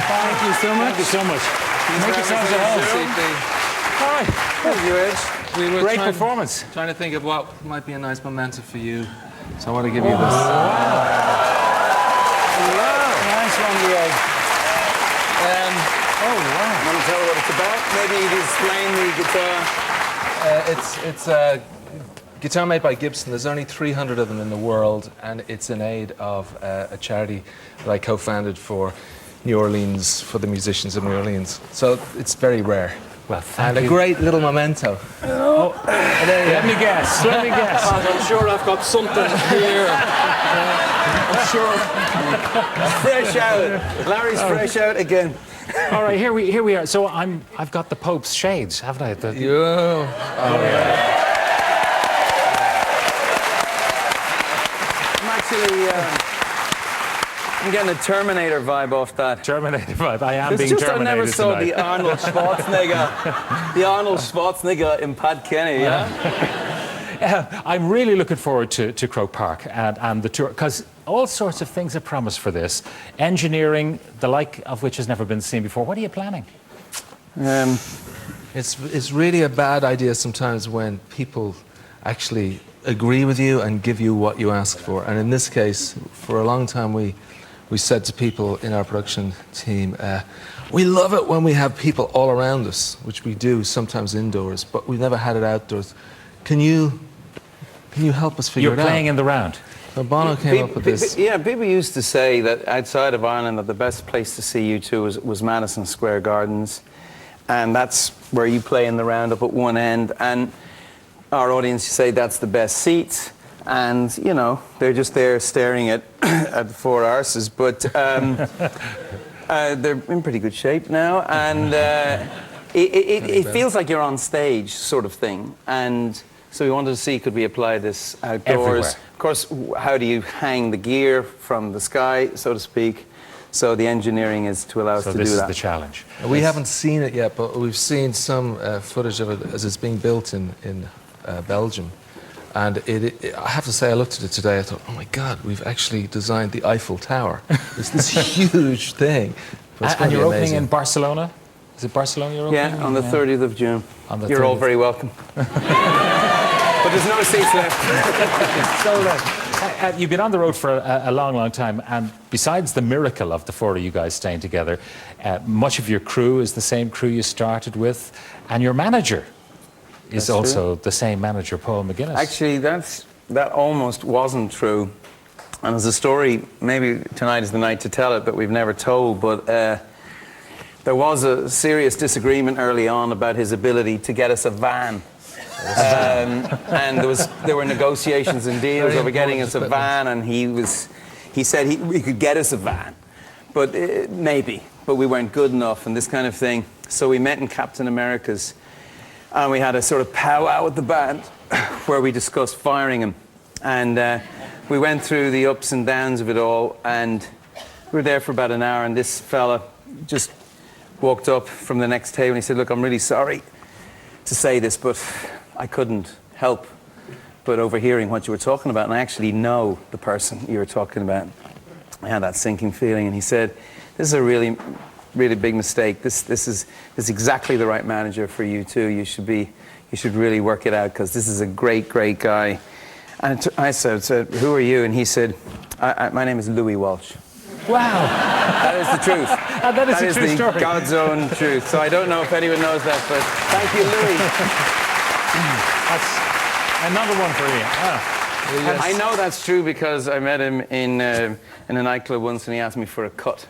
Thank you so much. Thank you so much. Make yourselves at home. All right. Thank you, Ed. We were Great performance. Trying to think of what might be a nice memento for you. So I want to give you this. Nice one, Ed. Want to tell what it's about? Maybe you can explain the guitar. It's a guitar made by Gibson. There's only 300 of them in the world, and it's in aid of a charity that I co-founded for New Orleans, for the musicians of New Orleans. So it's very rare. Well, thank And you. a great little memento. Let me guess. Let me guess. I'm sure I've got something here. I'm sure. Fresh out. Larry's fresh out again. All right, here we are. So I've got the Pope's shades, haven't I? I'm actually. I'm getting a Terminator vibe off that. Terminator vibe. I am It's being just I Terminated never saw tonight. the Arnold Schwarzenegger, in Pat Kenny. Yeah. I'm really looking forward to Croke Park and the tour, because all sorts of things are promised for this. Engineering, the like of which has never been seen before. What are you planning? It's really a bad idea sometimes when people actually agree with you and give you what you ask for. And in this case, for a long time, we said to people in our production team, we love it when we have people all around us, which we do sometimes indoors, but we've never had it outdoors. Can you help us figure it out? You're playing in the round. So Bono came up with this. People used to say that outside of Ireland that the best place to see U2 was Madison Square Gardens, and that's where you play in the round up at one end, and our audience say that's the best seats, and you know they're just there staring at the four arses, but they're in pretty good shape now, and it feels like you're on stage sort of thing, and so we wanted to see, could we apply this outdoors? Everywhere. Of course, how do you hang the gear from the sky, so to speak? So the engineering is to allow us to do that. So this is the challenge. We haven't seen it yet, but we've seen some footage of it as it's being built in Belgium. And I have to say, I looked at it today, I thought, oh my God, we've actually designed the Eiffel Tower. It's this huge thing. But it's And gonna you're be opening amazing. in Barcelona? Is it Barcelona you're opening? Yeah, on the 30th of June. On the You're all 30th. very welcome. But there's no seats left. So, you've been on the road for a long, long time, and besides the miracle of the four of you guys staying together, much of your crew is the same crew you started with, and your manager is That's also the same manager, Paul McGuinness. Actually, that almost wasn't true. And there's a story, maybe tonight is the night to tell it, but we've never told, but there was a serious disagreement early on about his ability to get us a van. And there were negotiations and deals over getting us a van, and he said he could get us a van, but maybe, but we weren't good enough and this kind of thing. So we met in Captain America's, and we had a sort of powwow with the band where we discussed firing him, and we went through the ups and downs of it all, and we were there for about an hour, and this fella just walked up from the next table and he said, look, I'm really sorry to say this, but I couldn't help but overhearing what you were talking about, and I actually know the person you were talking about. I had that sinking feeling, and he said, this is a really, really big mistake. This is exactly the right manager for you too. You should really work it out, because this is a great, great guy. And I said, who are you? And he said, my name is Louis Walsh. Wow. That is the truth. That is a true story. The God's own truth. So I don't know if anyone knows that, but thank you, Louis. That's another one for you. Yes. I know that's true because I met him in a nightclub once, and he asked me for a cut.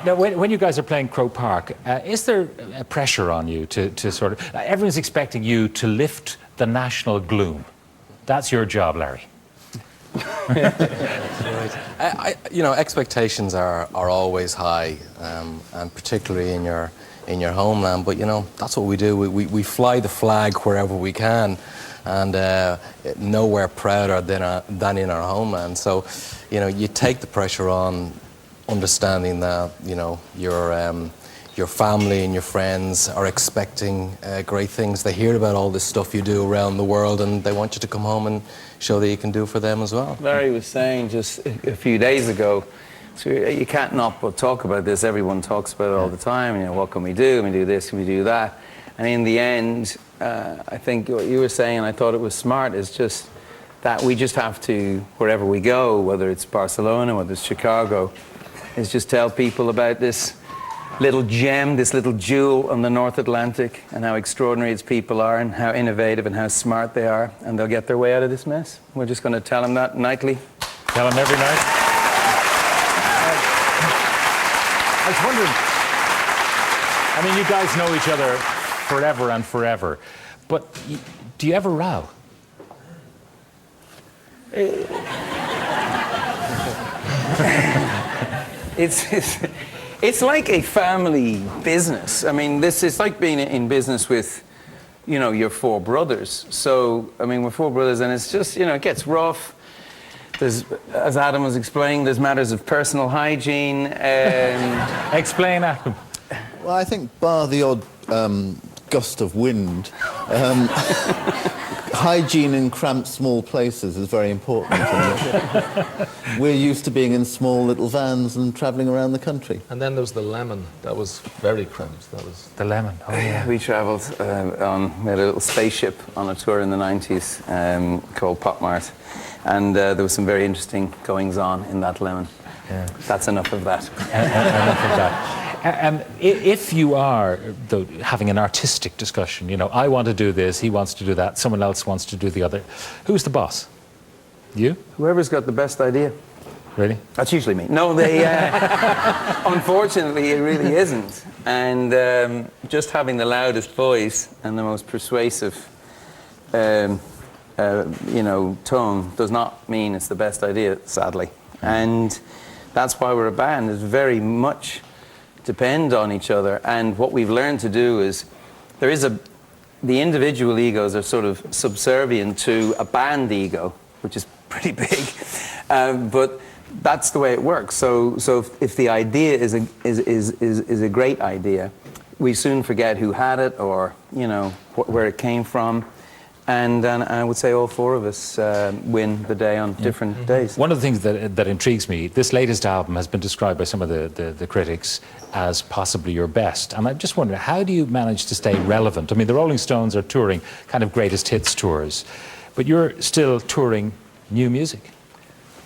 Now, when you guys are playing Croke Park, is there a pressure on you to sort of... everyone's expecting you to lift the national gloom. That's your job, Larry. You know, expectations are always high, and particularly in your homeland. But you know, that's what we do. We fly the flag wherever we can, and nowhere prouder than in our homeland. So, you know, you take the pressure on, understanding that you know your family and your friends are expecting great things. They hear about all this stuff you do around the world, and they want you to come home and show that you can do for them as well. Larry was saying just a few days ago, So you can't not but talk about this. Everyone talks about it all the time. You know, what can we do? Can we do this? Can we do that? And in the end, I think what you were saying, and I thought it was smart, is just that we just have to, wherever we go, whether it's Barcelona, whether it's Chicago, is just tell people about this little gem, this little jewel on the North Atlantic, and how extraordinary its people are, and how innovative and how smart they are, and they'll get their way out of this mess. We're just going to tell them that nightly. Tell them every night. I was wondering, I mean, you guys know each other forever and forever, but do you ever row? It's like a family business. I mean, this is like being in business with, you know, your four brothers. So, I mean, we're four brothers, and it's just, you know, it gets rough. There's, as Adam was explaining, there's matters of personal hygiene. Explain, Adam. Well, I think bar the odd gust of wind, hygiene in cramped, small places is very important. We're used to being in small little vans and travelling around the country. And then there was the lemon. That was very cramped. That was The lemon. Oh, yeah. We travelled we had a little spaceship on a tour in the 90s called Pop Mart. And there was some very interesting goings-on in that lemon. Yeah. That's enough of that. Enough of that. And if you are though, having an artistic discussion, you know, I want to do this, he wants to do that, someone else wants to do the other, who's the boss? You? Whoever's got the best idea. Really? That's usually me. No, they. Unfortunately, it really isn't. And just having the loudest voice and the most persuasive, you know, tone does not mean it's the best idea, sadly. And that's why we're a band. Is very much depend on each other. And what we've learned to do is the individual egos are sort of subservient to a band ego, which is pretty big. But that's the way it works. So if the idea is a great idea, we soon forget who had it, or you know where it came from. And I would say all four of us win the day on different days. One of the things that intrigues me, this latest album has been described by some of the critics as possibly your best. And I'm just wondering, how do you manage to stay relevant? I mean, the Rolling Stones are touring kind of greatest hits tours, but you're still touring new music.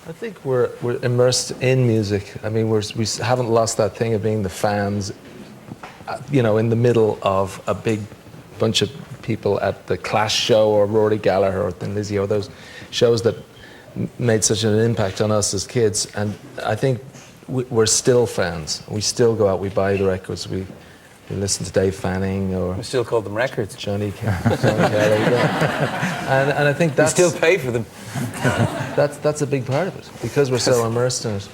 I think we're immersed in music. I mean, we haven't lost that thing of being the fans, you know, in the middle of a big bunch of people at the Clash show or Rory Gallagher or Thin Lizzy, or those shows that made such an impact on us as kids. And I think we're still fans. We still go out, we buy the records, we listen to Dave Fanning or We still call them records. Johnny Kelly. Yeah. And I think that's We still pay for them. that's a big part of it, because we're so immersed in it.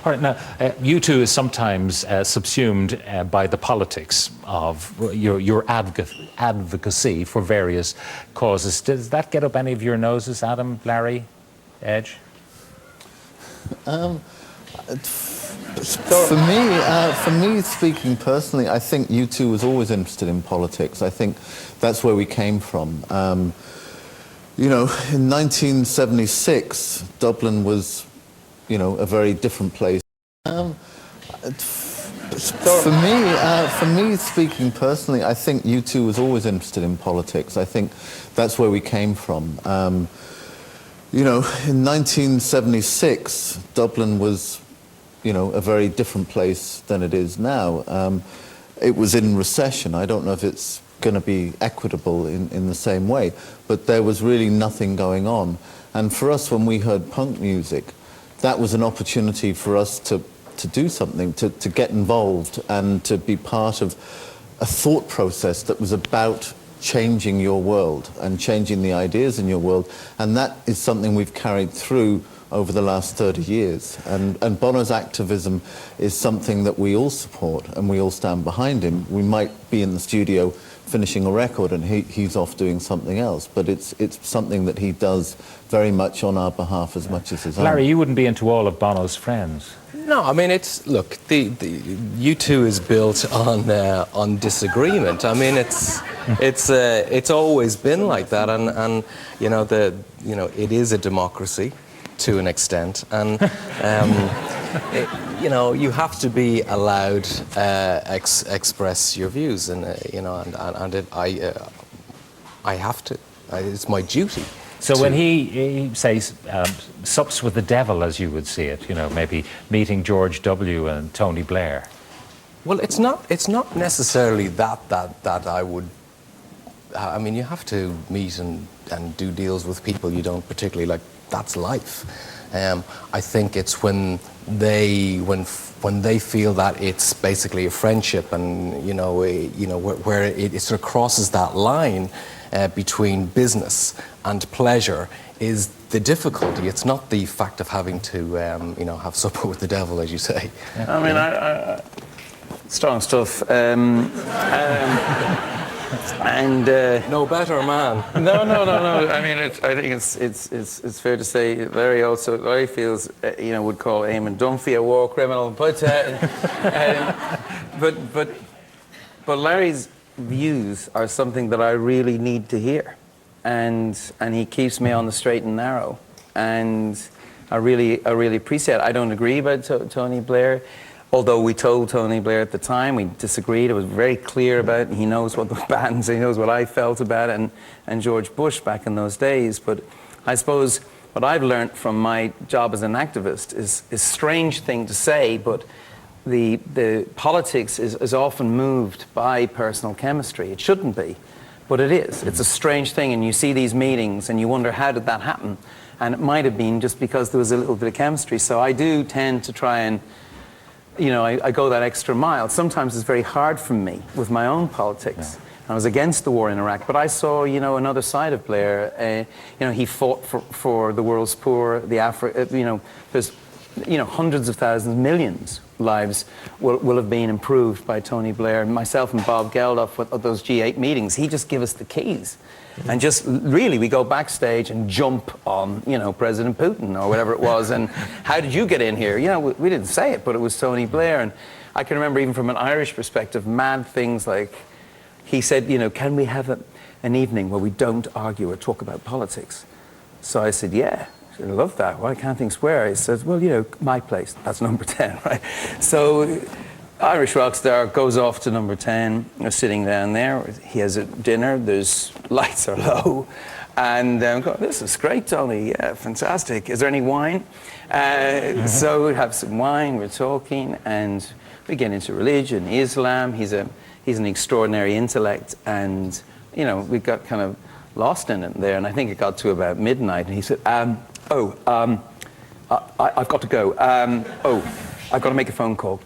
All right, now, U2 is sometimes subsumed by the politics of your advocacy for various causes. Does that get up any of your noses, Adam, Larry, Edge? For me, speaking personally, I think U2 was always interested in politics. I think that's where we came from. You know, in 1976, Dublin was, you know, a very different place. For me, speaking personally, I think U2 was always interested in politics. I think that's where we came from. You know, in 1976, Dublin was, you know, a very different place than it is now. It was in recession. I don't know if it's going to be equitable in the same way, but there was really nothing going on. And for us, when we heard punk music, that was an opportunity for us to do something, to get involved and to be part of a thought process that was about changing your world and changing the ideas in your world. And that is something we've carried through over the last 30 years. And Bono's activism is something that we all support and we all stand behind him. We might be in the studio finishing a record and he's off doing something else, but it's something that he does very much on our behalf as much as his own. Larry, you wouldn't be into all of Bono's friends. No, I mean, it's, look, the U2 is built on disagreement. I mean, it's always been like that, and you know, it is a democracy. to an extent, and you know, you have to be allowed express your views, and you know, I have to. It's my duty. So when he says sups with the devil, as you would see it, you know, maybe meeting George W. and Tony Blair. Well, it's not necessarily that I would. I mean, you have to meet and do deals with people you don't particularly like. That's life. I think it's when they feel that it's basically a friendship, and you know where it sort of crosses that line between business and pleasure is the difficulty. It's not the fact of having to you know, have supper with the devil, as you say. I mean, I strong stuff. And No better man. no. I mean, I think it's fair to say Larry feels you know, would call Eamon Dunphy a war criminal, but Larry's views are something that I really need to hear, and he keeps me on the straight and narrow, and I really appreciate it. I don't agree about Tony Blair. Although we told Tony Blair at the time, we disagreed. It was very clear about it. He knows what the bands, he knows what I felt about it, and George Bush back in those days. But I suppose what I've learned from my job as an activist is a strange thing to say, but the politics is often moved by personal chemistry. It shouldn't be, but it is. It's a strange thing, and you see these meetings and you wonder, how did that happen? And it might have been just because there was a little bit of chemistry. So I do tend to try and, you know, I go that extra mile. Sometimes it's very hard for me with my own politics. Yeah. I was against the war in Iraq, but I saw, you know, another side of Blair. You know, he fought for the world's poor, you know, there's, you know, hundreds of thousands, millions lives will have been improved by Tony Blair. Myself and Bob Geldof at those G8 meetings, he just gave us the keys. And just really, we go backstage and jump on, you know, President Putin or whatever it was. And how did you get in here? You know, we didn't say it, but it was Tony Blair. And I can remember, even from an Irish perspective, mad things like, he said, you know, can we have an evening where we don't argue or talk about politics? So I said, yeah. I love that. Why can't things where? He says, well, you know, my place. That's number 10, right? So Irish rock star goes off to number 10. They're sitting down there. He has a dinner. There's lights are low. And this is great, Tony. Yeah, fantastic. Is there any wine? So we have some wine. We're talking. And we get into religion, Islam. He's an extraordinary intellect. And, you know, we got kind of lost in it there. And I think it got to about midnight. And he said, I've got to go. I've got to make a phone call.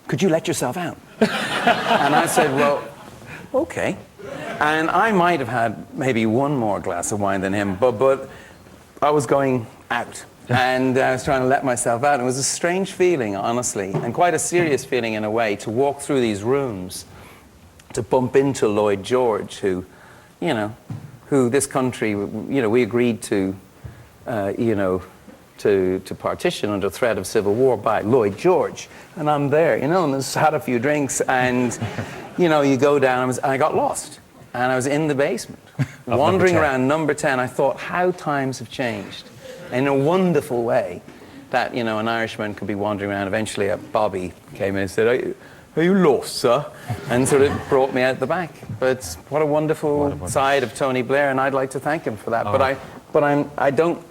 Could you let yourself out? And I said, well, okay. And I might have had maybe one more glass of wine than him, but I was going out. And I was trying to let myself out. It was a strange feeling, honestly, and quite a serious feeling in a way, to walk through these rooms, to bump into Lloyd George, who, you know, who this country, you know, we agreed to, you know, to partition under threat of civil war by Lloyd George. And I'm there, you know, and just had a few drinks, and, you know, you go down, I got lost. And I was in the basement, wandering around number 10. I thought, how times have changed in a wonderful way, that, you know, an Irishman could be wandering around. Eventually, Bobby came in and said, are you lost, sir? And sort of brought me out the back. But what a wonderful side of Tony Blair, and I'd like to thank him for that. I don't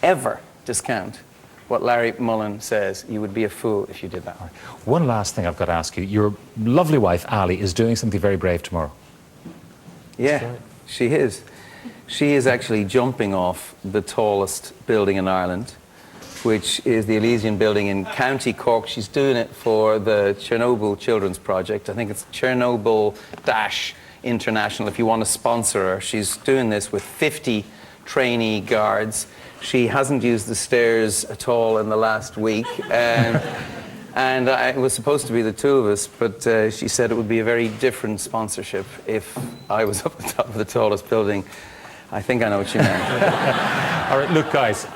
ever discount what Larry Mullen says. You would be a fool if you did that. One last thing I've got to ask you. Your lovely wife, Ali, is doing something very brave tomorrow. Yeah, she is. She is actually jumping off the tallest building in Ireland, which is the Elysian Building in County Cork. She's doing it for the Chernobyl Children's Project. I think it's Chernobyl-International, if you want to sponsor her. She's doing this with 50 trainee guards. She hasn't used the stairs at all in the last week. And it was supposed to be the two of us, but she said it would be a very different sponsorship if I was up the top of the tallest building. I think I know what you meant. All right, look, guys,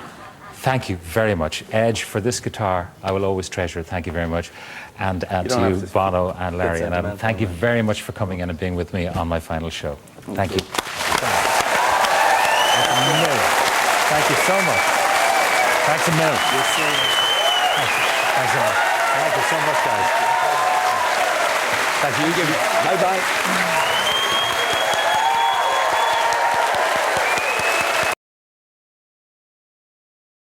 thank you very much. Edge, for this guitar, I will always treasure it. Thank you very much. And to you, Bono and Larry and Adam, thank you very much for coming in and being with me on my final show. Thank you. Thank you. you so much. Thanks a million. Thanks a lot. Thank you so much, guys. Thank you. Bye-bye.